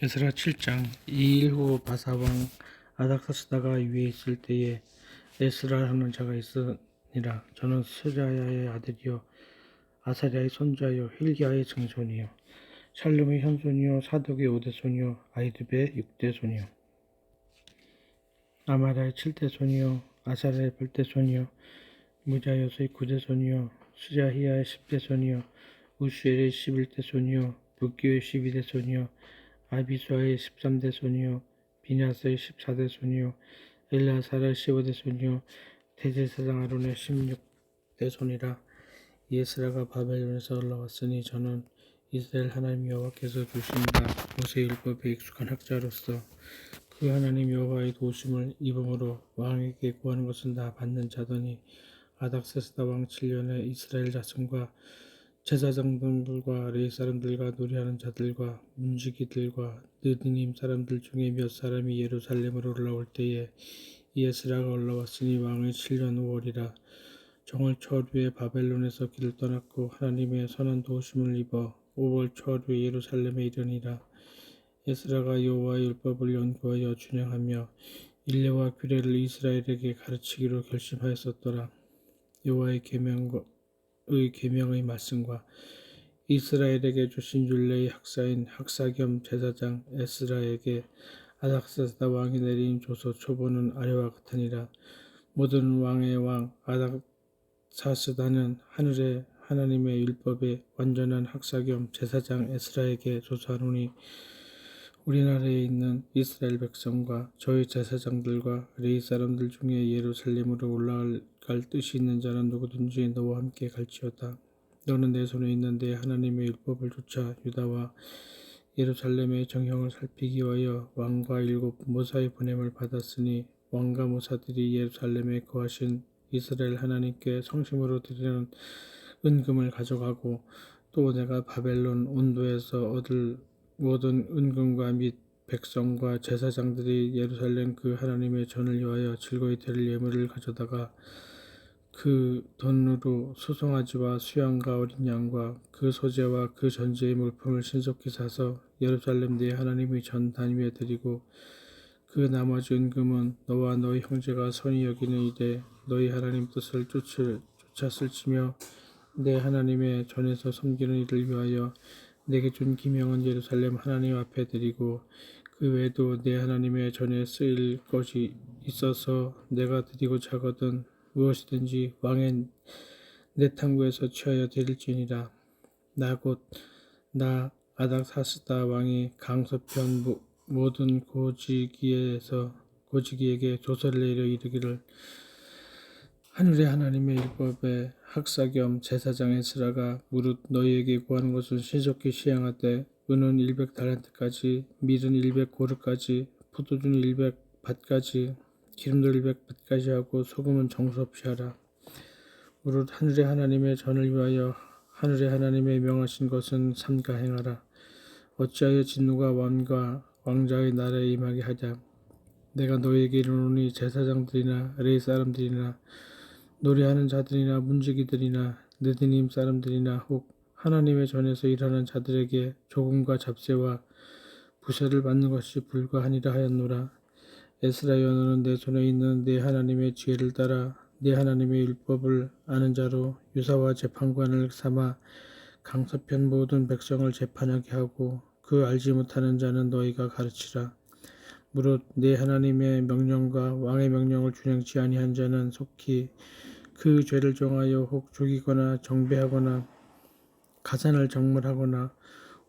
에스라 7장. 이 일 후 바사왕 아닥사스다가 위에 있을 때에 에스라라는 자가 있으니라. 저는 스라야의 아들이요 아사랴의 손자요 힐기야의 증손이요 샬lum의 현손이요 사독의 5대손이요 아히두베의 6대손이요 아마랴의 7대손이요 아사랴의 8대손이요 무자요스의 9대손이요 스자히야의 10대손이요 우슈엘의 11대손이요 북기의 12대손이요 아비수아의 13대손이요 비냐스의 14대손이요 엘라사의 15대손이요 대제사장 아론의 16대손이라. 에스라가 바벨론에서 올라왔으니 저는 이스라엘 하나님 여호와께서 주신 바 모세의 율법에 익숙한 학자로서 그 하나님 여호와의 도우심을 입음으로 왕에게 구하는 것은 다 받는 자더니 아닥사스다 왕 7년에 이스라엘 자손과 제사장들과 레위 사람들과 노래하는 자들과 문지기들과 느디님 사람들 중에 몇 사람이 예루살렘으로 올라올 때에 에스라가 올라왔으니 왕의 7년 5월이라. 정월 초하루에 바벨론에서 길을 떠났고 하나님의 선한 도우심을 입어 5월 초하루에 예루살렘에 이르니라. 에스라가 여호와의 율법을 연구하여 준행하며 율례와 규례를 이스라엘에게 가르치기로 결심하였었더라. 여호와의 계명의 말씀과 이스라엘에게 주신 율례의 학사인 학사 겸 제사장 에스라에게 아닥사스다 왕이 내린 조서 초본은 아래와 같으니라. 모든 왕의 왕 아닥사스다는 하늘의 하나님의 율법의 완전한 학사 겸 제사장 에스라에게 조사하노니 우리나라에 있는 이스라엘 백성과 저희 제사장들과 레위 사람들 중에 예루살렘으로 올라갈 뜻이 있는 자는 누구든지 너와 함께 갈지어다. 너는 내 손에 있는 내 하나님의 율법을 쫓아 유다와 예루살렘의 정형을 살피기 위하여 왕과 7 모사의 보냄을 받았으니 왕과 모사들이 예루살렘에 거하신 이스라엘 하나님께 성심으로 드리는 은금을 가져가고 또 내가 바벨론 온도에서 얻을 모든 은금과 및 백성과 제사장들이 예루살렘 그 하나님의 전을 위하여 즐거이 드릴 예물을 가져다가 그 돈으로 수송아지와 수양과 어린 양과 그 소재와 그 전제의 물품을 신속히 사서 예루살렘 내 하나님의 전 단위에 드리고 그 나머지 은금은 너와 너희 형제가 선히 여기는 이래 너희 하나님 뜻을 쫓았을지며 내 하나님의 전에서 섬기는 이를 위하여 내게 준 기명은 예루살렘 하나님 앞에 드리고 그 외에도 내 하나님의 전에 쓰일 것이 있어서 내가 드리고자 하거든 무엇이든지 왕의 내 탕구에서 취하여 드릴지니라. 나 아닥사스다 왕이 강서편 모든 고지기에게 조서를 내려 이르기를 하늘의 하나님의 율법의 학사 겸 제사장 에스라가 무릇 너희에게 구하는 것은 신속히 시행하되 은은 100달란트까지 밀은 100고르까지 포도주 100밭까지 기름도 100밭까지 하고 소금은 정수 없이 하라. 무릇 하늘의 하나님의 전을 위하여 하늘의 하나님의 명하신 것은 삼가 행하라. 어찌하여 진노가 왕과 왕자의 나라에 임하게 하랴. 내가 너희에게 이르노니 제사장들이나 레위 사람들이나 노래하는 자들이나 문지기들이나 느디님 사람들이나 혹 하나님의 전에서 일하는 자들에게 조금과 잡세와 부세를 받는 것이 불가하니라 하였노라. 에스라여 너는 내 손에 있는 내 하나님의 지혜를 따라 내 하나님의 율법을 아는 자로 유사와 재판관을 삼아 강서편 모든 백성을 재판하게 하고 그 알지 못하는 자는 너희가 가르치라. 무릇 내 하나님의 명령과 왕의 명령을 준행치 아니한 자는 속히 그 죄를 정하여 혹 죽이거나 정배하거나 가산을 정물하거나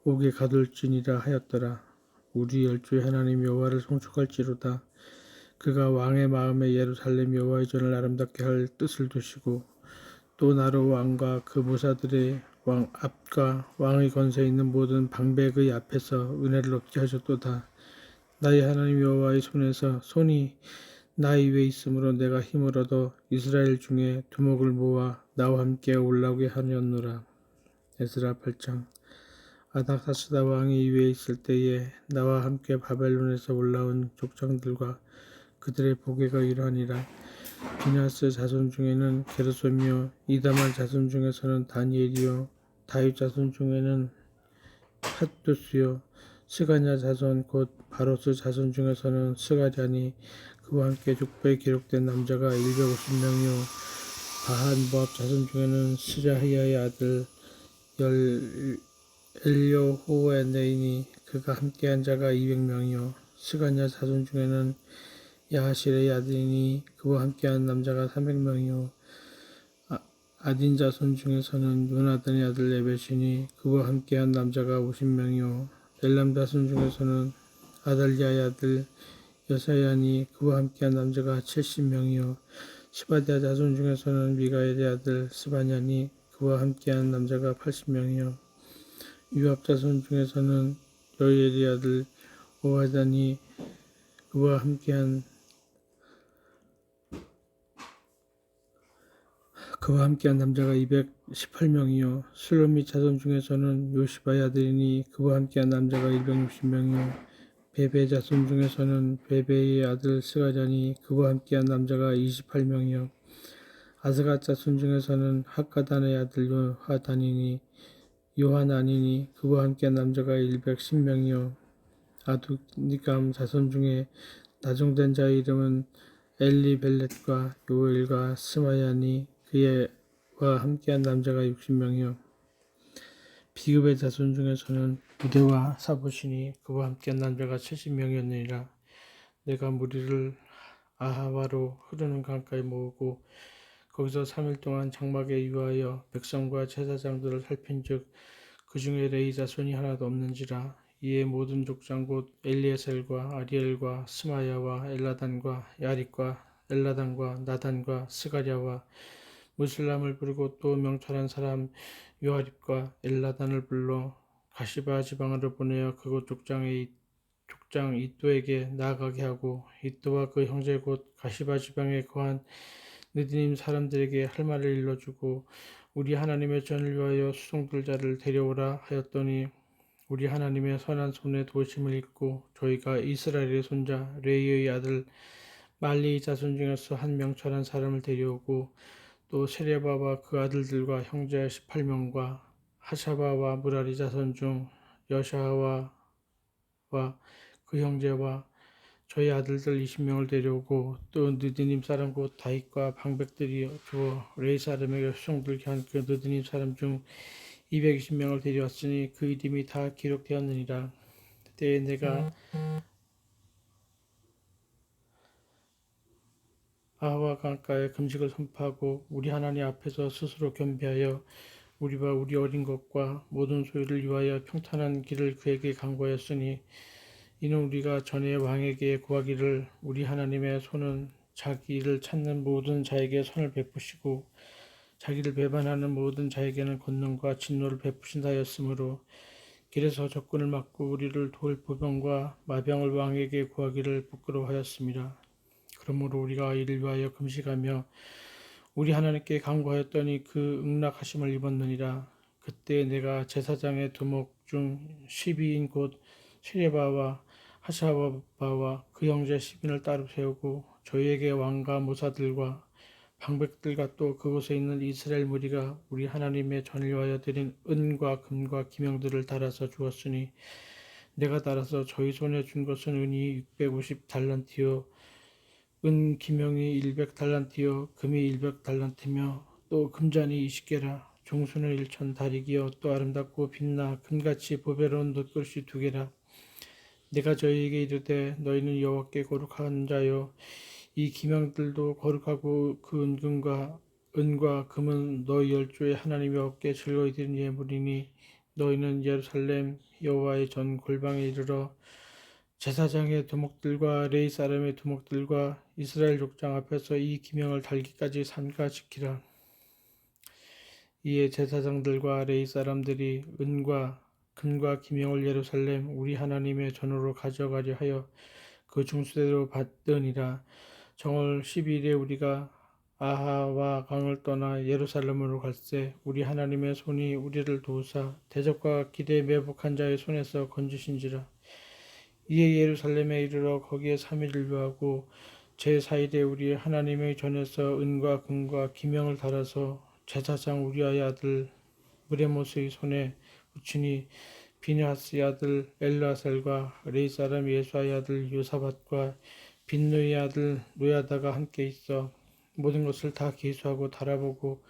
옥에 가둘지니라 하였더라. 우리 열조의 하나님 여호와를 송축할지로다. 그가 왕의 마음에 예루살렘 여호와의 전을 아름답게 할 뜻을 두시고 또 나로 왕과 그 모사들의 왕 앞과 왕의 권세에 있는 모든 방백의 앞에서 은혜를 얻게 하셨도다. 나의 하나님 여호와의 손이 나의 위에 있으므로 내가 힘을 얻어 이스라엘 중에 두목을 모아 나와 함께 올라오게 하였노라. 에스라 8장. 아닥사스다 왕이 위에 있을 때에 나와 함께 바벨론에서 올라온 족장들과 그들의 보게가 이러하니라. 비냐스 자손 중에는 게르솜이요 이다말 자손 중에서는 다니엘이요 다윗 자손 중에는 핫두스요 스가랴 자손 곧 바로스 자손 중에서는 스가랴니 그와 함께 족보에 기록된 남자가 150명이요 바한 모압 자손 중에는 스라히야의 아들 엘료호에네이니 그가 함께한 자가 200명이요 스가랴 자손 중에는 야하실의 아들이니 그와 함께한 남자가 300명이요 아딘 자손 중에서는 요나단의 아들 에벳이니 그와 함께한 남자가 50명이요 엘람 자손 중에서는 아달리아의 아들 여사야니 그와 함께한 남자가 70명이요 스바디아 자손 중에서는 미가엘의 아들 스바냐니 그와 함께한 남자가 80명이요 유압 자손 중에서는 여엘의 아들 오하다니 그와 함께한 남자가 218명이요 슬로미 자손 중에서는 요시바의 아들이니 그와 함께한 남자가 260명이요 베베 자손 중에서는 베베의 아들 스가랴니 그와 함께한 남자가 28명이요 아스갓 자손 중에서는 학가단의 아들 요하나니니 그와 함께한 남자가 110명이요 아두니감 자손 중에 나중된 자의 이름은 엘리벨렛과 요엘과 스마야니 그와 함께한 남자가 60명이요 비읍의 자손 중에서는 부대와 사보시니 그와 함께한 남자가 70명이었느니라 내가 무리를 아하와로 흐르는 강가에 모으고 거기서 3일 동안 장막에 유하여 백성과 제사장들을 살핀즉 그 중에 레위 자손이 하나도 없는지라 이에 모든 족장 곧 엘리에셀과 아리엘과 스마야와 엘라단과 야릿과 엘라단과 나단과 스가랴와 무슬람을 부르고 또 명철한 사람 요아립과 엘라단을 불러 가시바 지방으로 보내어 그곳 족장 이또에게 나아가게 하고 이또와 그 형제 곧 가시바 지방에 거한 느디님 사람들에게 할 말을 일러주고 우리 하나님의 전을 위하여 수송들 자를 데려오라 하였더니 우리 하나님의 선한 손에 도심을 입고 저희가 이스라엘의 손자 레이의 아들 말리의 자손 중에서 한 명철한 사람을 데려오고 또 세레바와 그 아들들과 형제 18명과 하샤바와 무라리 자손 중 여샤와 그 형제와 저희 아들들 20명을 데려오고 또 느드님 사람 곧 다윗과 방백들이 주어 레이 사람에게 수송들게 한 그 느드님 사람 중 220명을 데려왔으니 그 이름이 다 기록되었느니라. 그때에 내가 아하와 강가에 금식을 선포하고 우리 하나님 앞에서 스스로 겸비하여 우리와 우리 어린 것과 모든 소유를 위하여 평탄한 길을 그에게 강구하였으니 이는 우리가 전에 왕에게 구하기를 우리 하나님의 손은 자기를 찾는 모든 자에게 선을 베푸시고 자기를 배반하는 모든 자에게는 권능과 진노를 베푸신다 하였으므로 길에서 적군을 막고 우리를 도울 보병과 마병을 왕에게 구하기를 부끄러워하였습니다. 그러므로 우리가 이를 위하여 금식하며 우리 하나님께 간구하였더니 그 응낙하심을 입었느니라. 그때 내가 제사장의 두목 중 12인 곧 세레바와 하샤바와 그 형제 10인을 따로 세우고 저희에게 왕과 모사들과 방백들과 또 그곳에 있는 이스라엘 무리가 우리 하나님의 전을 위하여 드린 은과 금과 기명들을 달아서 주었으니 내가 달아서 저희 손에 준 것은 은이 650달란트요 은 기명이 100달란트요 금이 100달란트며 또 금잔이 20개라 종수는 1000다리기요 또 아름답고 빛나 금같이 보배로운 놋글씨 2개라 내가 저희에게 이르되 너희는 여호와께 거룩한 자요 이 기명들도 거룩하고 그 은과 금은 너희 열조의 하나님 여호와께 즐거이 드린 예물이니 너희는 예루살렘 여호와의 전 골방에 이르러 제사장의 두목들과 레위 사람의 두목들과 이스라엘 족장 앞에서 이 기명을 달기까지 삼가 지키라. 이에 제사장들과 레위 사람들이 은과 금과 기명을 예루살렘 우리 하나님의 전으로 가져가려 하여 그 중수대로 받으니라. 정월 12일에 우리가 아하와 강을 떠나 예루살렘으로 갈새 우리 하나님의 손이 우리를 도우사 대적과 길에 매복한 자의 손에서 건지신지라. 이에 예루살렘에 이르러 거기에 3일을 유하고 제4일에 우리 하나님의 전에서 은과 금과 기명을 달아서 제사장 우리아의 아들 무레모스의 손에 붙이니 비느하스의 아들 엘르아살과 레이 사람 예수아의 아들 요사밧과 빈누이의 아들 노야다가 함께 있어 모든 것을 다 기수하고 달아보고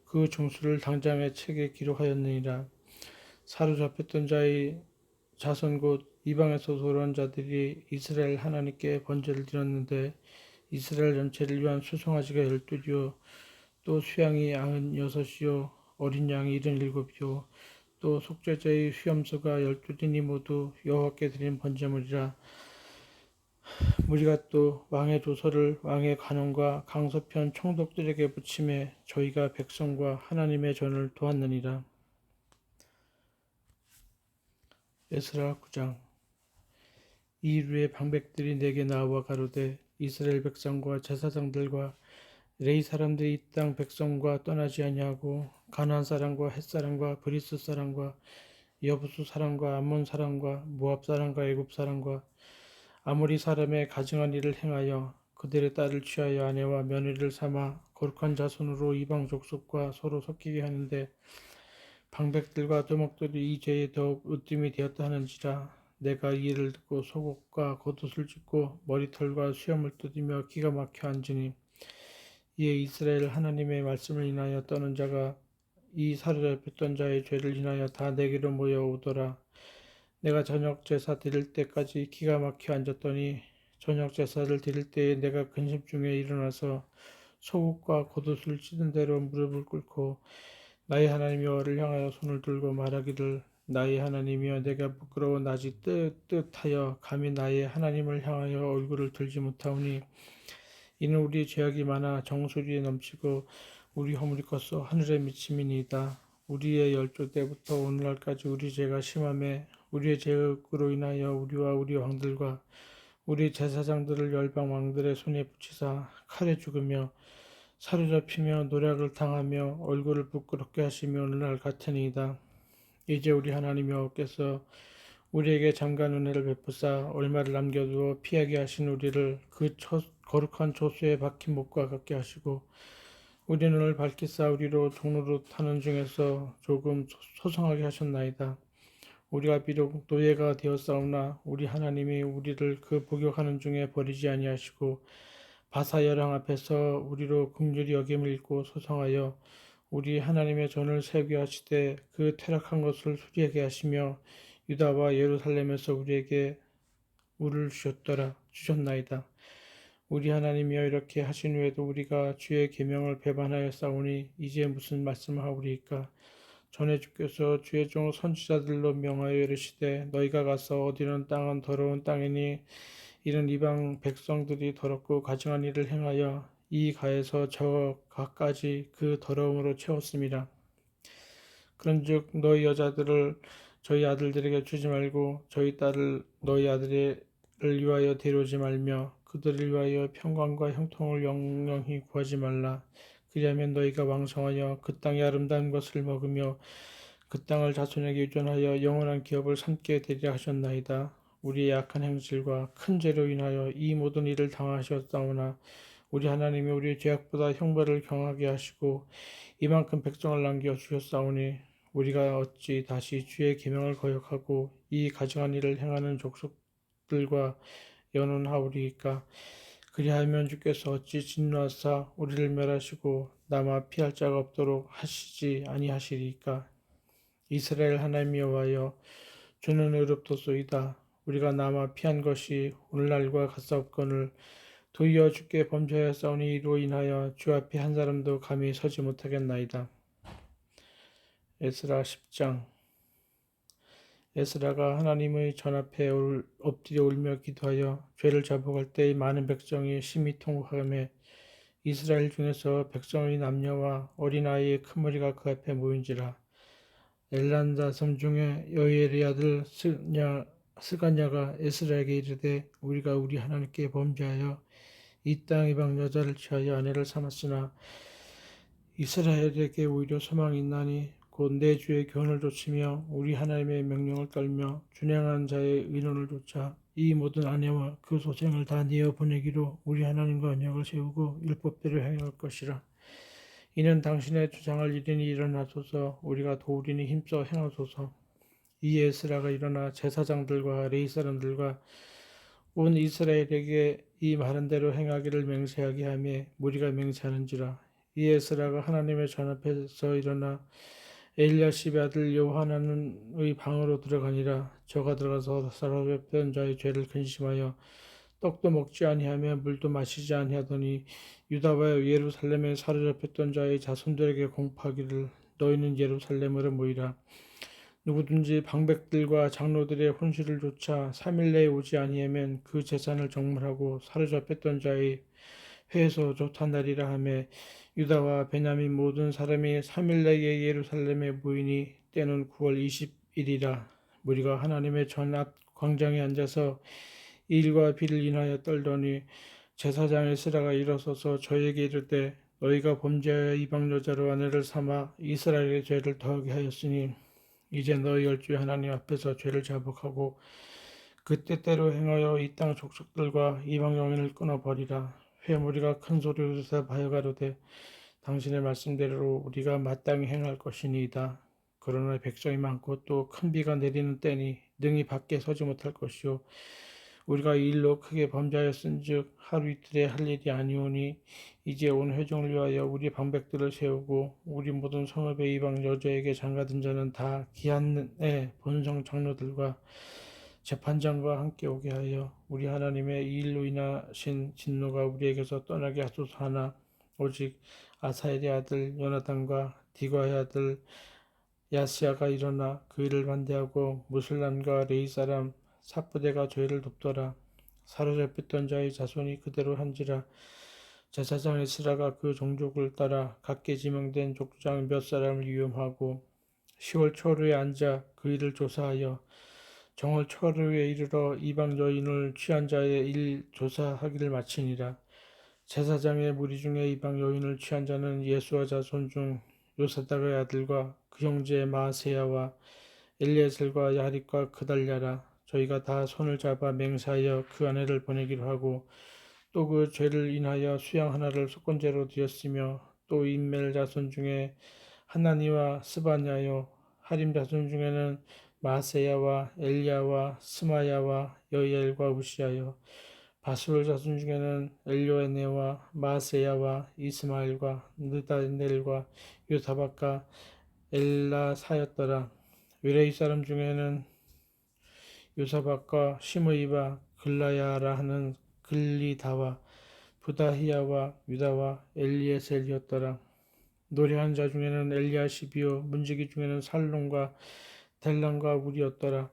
그 종수를 당장의 책에 기록하였느니라. 사로잡혔던 자의 자손 곧 이방에서 돌아온 자들이 이스라엘 하나님께 번제를 드렸는데 이스라엘 전체를 위한 수송아지가 12이요 또 수양이 96이요 어린 양이 77이요 또 속죄제의 수염소가 12이니 모두 여호와께 드린 번제물이라. 무리가 또 왕의 조서를 왕의 관원과 강서편 총독들에게 붙임에 저희가 백성과 하나님의 전을 도왔느니라. 에스라 9장. 이르의 방백들이 내게 나와 가로되 이스라엘 백성과 제사장들과 레이 사람들이 이 땅 백성과 떠나지 아니하고 가나안 사람과 헷 사람과 브리스 사람과 여부수 사람과 암몬 사람과 모압 사람과 애굽 사람과 아모리 사람의 가증한 일을 행하여 그들의 딸을 취하여 아내와 며느리를 삼아 거룩한 자손으로 이방 족속과 서로 섞이게 하는데 방백들과 도목들이 이 죄에 더욱 으뜸이 되었다 하는지라. 내가 이 일을 듣고 속옷과 겉옷을 찢고 머리털과 수염을 뜯으며 기가 막혀 앉으니 이에 이스라엘 하나님의 말씀을 인하여 떠는 자가 이 사로잡혔던 자의 죄를 인하여 다 내게로 모여오더라. 내가 저녁 제사 드릴 때까지 기가 막혀 앉았더니 저녁 제사를 드릴 때에 내가 근심 중에 일어나서 속옷과 겉옷을 찢은 대로 무릎을 꿇고 나의 하나님 여호와를 향하여 손을 들고 말하기를 나의 하나님이여 내가 부끄러워 나지 뜻하여 감히 나의 하나님을 향하여 얼굴을 들지 못하오니 이는 우리 죄악이 많아 정수리에 넘치고 우리 허물이 커서 하늘에 미침이니이다. 우리의 열조 때부터 오늘날까지 우리 죄가 심함에 우리의 죄악으로 인하여 우리와 우리 왕들과 우리 제사장들을 열방 왕들의 손에 붙이사 칼에 죽으며 사로잡히며 노략을 당하며 얼굴을 부끄럽게 하시며 오늘날 같으니이다. 이제 우리 하나님 여호와께서 우리에게 잠깐 은혜를 베푸사 얼마를 남겨두어 피하게 하신 우리를 그 거룩한 조수에 박힌 목과 같게 하시고 우리 눈을 밝히사 우리로 종로로 타는 중에서 조금 소성하게 하셨나이다. 우리가 비록 노예가 되었사오나 우리 하나님이 우리를 그 복역하는 중에 버리지 아니하시고 바사여랑 앞에서 우리로 긍휼히 여김을 입고 소성하여 우리 하나님의 전을 세우게 하시되 그 퇴락한 것을 수리하게 하시며 유다와 예루살렘에서 우리에게 물을 주셨나이다. 우리 하나님이여 이렇게 하신 후에도 우리가 주의 계명을 배반하여 싸우니 이제 무슨 말씀을 하오리이까. 전에 주께서 주의 종 선지자들로 명하여 이르시되 너희가 가서 어디는 땅은 더러운 땅이니 이런 이방 백성들이 더럽고 가증한 일을 행하여 이 가에서 저 가까지 그 더러움으로 채웠음이라. 그런즉 너희 여자들을 저희 아들들에게 주지 말고 저희 딸을 너희 아들을 위하여 데려오지 말며 그들을 위하여 평강과 형통을 영영히 구하지 말라. 그리하면 너희가 왕성하여 그 땅의 아름다운 것을 먹으며 그 땅을 자손에게 유전하여 영원한 기업을 삼게 되리라 하셨나이다. 우리의 약한 행실과 큰 죄로 인하여 이 모든 일을 당하셨사오나 우리 하나님이 우리의 죄악보다 형벌을 경하게 하시고 이만큼 백성을 남겨 주셨사오니 우리가 어찌 다시 주의 계명을 거역하고 이 가증한 일을 행하는 족속들과 연원하오리이까. 그리하면 주께서 어찌 진노하사 우리를 멸하시고 남아 피할 자가 없도록 하시지 아니하시리이까. 이스라엘 하나님 여호와여 주는 의롭도소이다. 우리가 남아 피한 것이 오늘날과 같사옵거늘 도리어 주께 범죄하였사오니 이로 인하여 주 앞에 한 사람도 감히 서지 못하겠나이다. 에스라 10장. 에스라가 하나님의 전 앞에 엎드려 울며 기도하여 죄를 자복할 때의 많은 백성이 심히 통곡하며 이스라엘 중에서 백성의 남녀와 어린아이의 큰 머리가 그 앞에 모인지라. 엘란다 섬 중에 여이엘의 아들 스가냐가 에스라에게 이르되 우리가 우리 하나님께 범죄하여 이 땅 이방 여자를 취하여 아내를 삼았으나 이스라엘에게 오히려 소망이 있나니 곧 내 주의 교훈을 좇으며 우리 하나님의 명령을 떨며 준행한 자의 의논을 좇아 이 모든 아내와 그 소생을 다 내어 보내기로 우리 하나님과 언약을 세우고 율법대로 행할 것이라. 이는 당신의 주장을 일인이 일어나소서. 우리가 도우리니 힘써 행하소서. 이에 에스라가 일어나 제사장들과 레위 사람들과 온 이스라엘에게 이 말한 대로 행하기를 맹세하게 하며 무리가 맹세하는지라. 이에 에스라가 하나님의 전 앞에서 일어나 엘리야십의 아들 요하난의 방으로 들어가니라. 저가 들어가서 사로잡혔던 자의 죄를 근심하여 떡도 먹지 아니하며 물도 마시지 아니하더니 유다와 예루살렘에 사로잡혔던 자의 자손들에게 공포하기를 너희는 예루살렘으로 모이라. 누구든지 방백들과 장로들의 혼실을 조차 3일 내에 오지 아니하면 그 재산을 정물하고 사로잡혔던 자의 회에서 조탄하리라 하며 유다와 베냐민 모든 사람이 3일 내에 예루살렘에 모이니 때는 9월 20일이라. 무리가 하나님의 전 앞 광장에 앉아서 일과 비를 인하여 떨더니 제사장 에스라가 일어서서 저에게 이르되 너희가 범죄하여 이방 여자로 아내를 삼아 이스라엘의 죄를 더하게 하였으니 이제 너희 열주의 하나님 앞에서 죄를 자복하고 그 때때로 행하여 이 땅 족속들과 이방 영인을 끊어버리라. 회무리가 큰 소리로 대답하여 가로되 당신의 말씀대로 우리가 마땅히 행할 것이니이다. 그러나 백성이 많고 또 큰 비가 내리는 때니 능히 밖에 서지 못할 것이요 우리가 이 일로 크게 범죄하였은즉 하루 이틀에 할 일이 아니오니 이제 온 회중을 위하여 우리 방백들을 세우고 우리 모든 성읍의 이방 여자에게 장가든 자는 다 기한의 본성 장로들과 재판장과 함께 오게 하여 우리 하나님의 이 일로 인하신 진노가 우리에게서 떠나게 하소서 하나 오직 아사엘의 아들 요나단과 디과의 아들 야스야가 일어나 그 일을 반대하고 무슬람과 레위 사람 삽부대가 죄를 돕더라. 사로잡혔던 자의 자손이 그대로 한지라. 제사장 에스라가 그 종족을 따라 각계 지명된 족장 몇 사람을 위임하고 10월 초류에 앉아 그 일을 조사하여 정월 초류에 이르러 이방 여인을 취한 자의 일 조사하기를 마치니라. 제사장의 무리 중에 이방 여인을 취한 자는 예수와 자손 중 요사닥의 아들과 그 형제 마세야와 엘리에셀과 야립과 그달랴라. 저희가 다 손을 잡아 맹세하여 그 아내를 보내기로 하고 또 그 죄를 인하여 수양 하나를 속건제로 드렸으며 또 인멜 자손 중에 하나니와 스바냐요 하림 자손 중에는 마세야와 엘리야와 스마야와 여이엘과 우시야요 바술 자손 중에는 엘요에네와 마세야와 이스마엘과 느다넬과 요사박과 엘라사였더라. 외레이 사람 중에는 요사박과 시므이와 글라야라 하는 글리다와 부다히야와 유다와 엘리에셀이었더라. 노래한 자 중에는 엘리야시비요 문지기 중에는 살론과 델란과 우리였더라.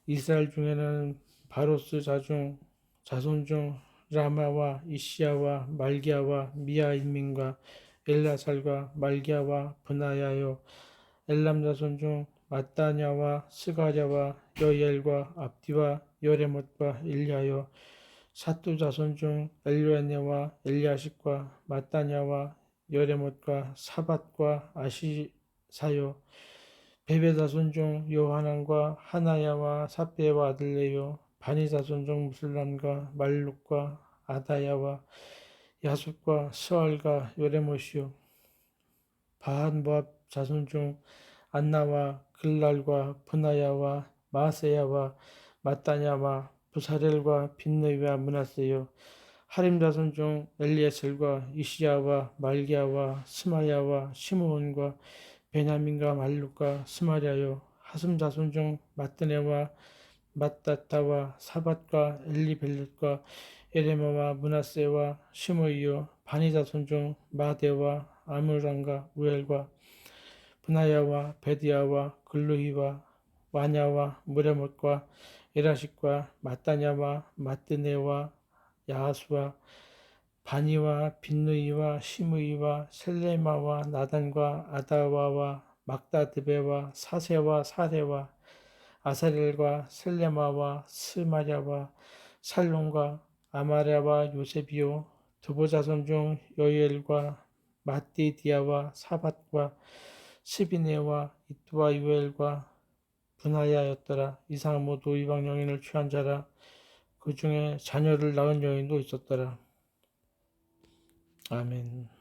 이스라엘 중에는 바로스 자손 중 라마와 이시야와 말기야와 미야인민과 엘라살과 말기야와 브나야요 엘람 자손 중 마따냐와 스가랴와 여이엘과 압디와 여레못과 일리하여 삿두 자손 중 엘요에네와 엘리아십과 마따냐와 여레못과 사밧과 아시사요 베베 자손 중 요하난과 하나야와 삽베와 아들레요 바니 자손 중 무슬람과 말룩과 아다야와 야숫과 스알과 요레못이요 바한 모압 자손 중 안나와 글랄과 브나야와 마세야와 마따냐와 부사렐과 빈느이와 므낫세요 하림 자손 중 엘리에셀과 이시야와 말기야와 스마야와 시므온과 베냐민과 말룩과 스마랴요 하슴 자손 중 마뜨네와 마따타와 사밧과 엘리벨렛과 에레마와 므낫세와 시므이요 바니 자손 중 마데와 아므람과 우엘과 브나야와 베디야와 글루히와 와냐와 무레못과 에라식과 마따냐와 마뜨네와 야하수와 바니와 빈느이와 시므이와 셀레마와 나단과 아다와와 막다드베와 사세와 사레와 아사렐과 셀레마와 스마랴와 살론과 아마랴와 요세비요 두보 자손 중 여이엘과 마띠디아와 사밧과 스비네와 이뚜와 유엘과 분하야였더라. 이상 모두 이방 여인을 취한 자라. 그 중에 자녀를 낳은 여인도 있었더라. 아멘.